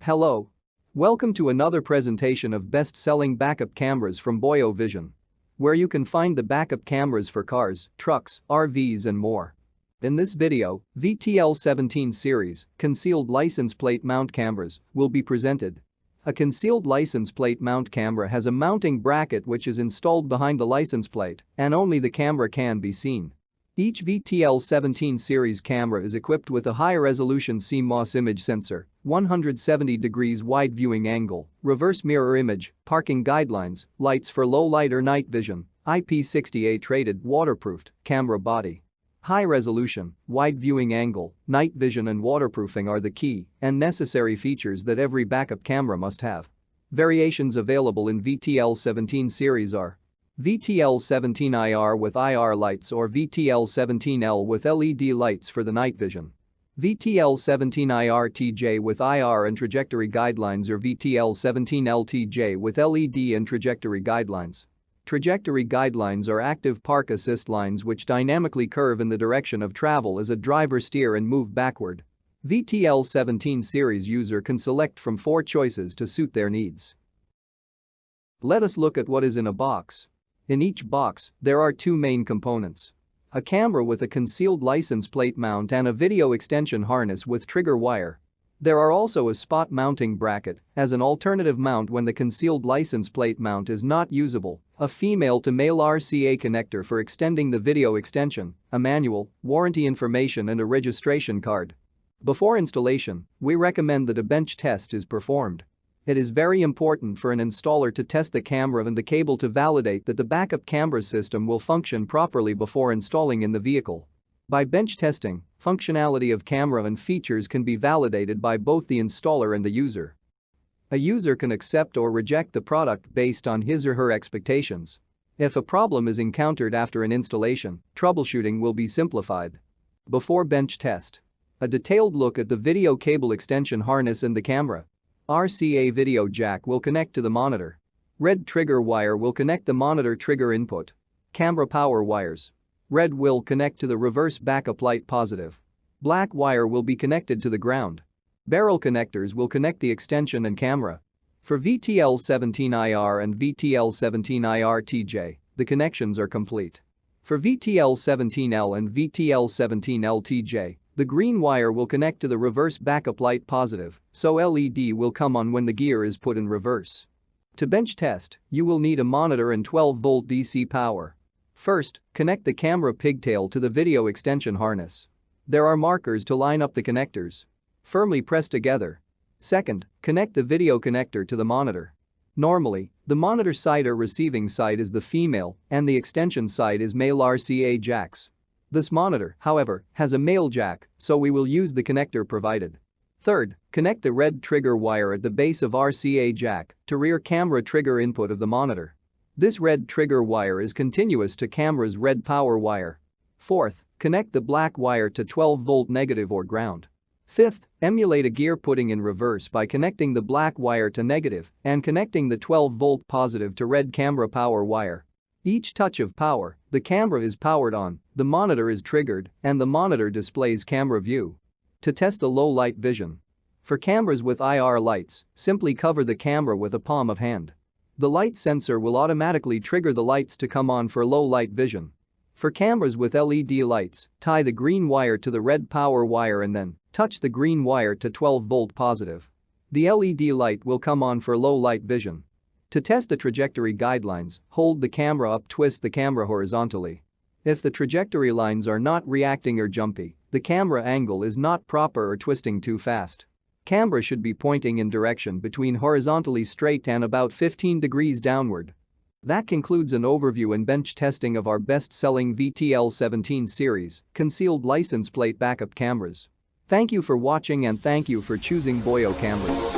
Hello. Welcome to another presentation of best-selling backup cameras from BOYO Vision, where you can find the backup cameras for cars, trucks, RVs and more. In this video, VTL17 series concealed license plate mount cameras will be presented. A concealed license plate mount camera has a mounting bracket which is installed behind the license plate and only the camera can be seen. Each VTL17 series camera is equipped with a high-resolution CMOS image sensor, 170 degrees wide viewing angle, reverse mirror image, parking guidelines, lights for low light or night vision, IP68 rated waterproofed camera body. High resolution, wide viewing angle, night vision and waterproofing are the key and necessary features that every backup camera must have. Variations available in VTL17 series are VTL17IR with IR lights or VTL17L with LED lights for the night vision. VTL17IRTJ with IR and trajectory guidelines or VTL17LTJ with LED and trajectory guidelines. Trajectory guidelines are active park assist lines which dynamically curve in the direction of travel as a driver steer and move backward. VTL17 series user can select from 4 choices to suit their needs. Let us look at what is in a box. In each box, there are 2 main components. A camera with a concealed license plate mount and a video extension harness with trigger wire. There are also a spot mounting bracket as an alternative mount when the concealed license plate mount is not usable, a female to male RCA connector for extending the video extension, a manual, warranty information and a registration card. Before installation, we recommend that a bench test is performed. It is very important for an installer to test the camera and the cable to validate that the backup camera system will function properly before installing in the vehicle. By bench testing, functionality of camera and features can be validated by both the installer and the user. A user can accept or reject the product based on his or her expectations. If a problem is encountered after an installation, troubleshooting will be simplified. Before bench test, a detailed look at the video cable extension harness and the camera. RCA video jack will connect to the monitor. Red trigger wire will connect the monitor trigger input. Camera power wires. Red will connect to the reverse backup light positive. Black wire will be connected to the ground. Barrel connectors will connect the extension and camera. For VTL17IR and VTL17IRTJ, the connections are complete. For VTL17L and VTL17LTJ, the green wire will connect to the reverse backup light positive, so LED will come on when the gear is put in reverse. To bench test, you will need a monitor and 12-volt DC power. First, connect the camera pigtail to the video extension harness. There are markers to line up the connectors. Firmly press together. Second, connect the video connector to the monitor. Normally, the monitor side or receiving side is the female and the extension side is male RCA jacks. This monitor, however, has a male jack, so we will use the connector provided. Third, connect the red trigger wire at the base of RCA jack to rear camera trigger input of the monitor. This red trigger wire is continuous to camera's red power wire. Fourth, connect the black wire to 12-volt negative or ground. Fifth, emulate a gear putting in reverse by connecting the black wire to negative and connecting the 12-volt positive to red camera power wire. Each touch of power, the camera is powered on, the monitor is triggered, and the monitor displays camera view. To test a low light vision. For cameras with IR lights, simply cover the camera with a palm of hand. The light sensor will automatically trigger the lights to come on for low light vision. For cameras with LED lights, tie the green wire to the red power wire and then touch the green wire to 12-volt positive. The LED light will come on for low light vision. To test the trajectory guidelines, hold the camera up, twist the camera horizontally. If the trajectory lines are not reacting or jumpy, the camera angle is not proper or twisting too fast. Camera should be pointing in direction between horizontally straight and about 15 degrees downward. That concludes an overview and bench testing of our best-selling VTL17 series concealed license plate backup cameras. Thank you for watching and thank you for choosing BOYO cameras.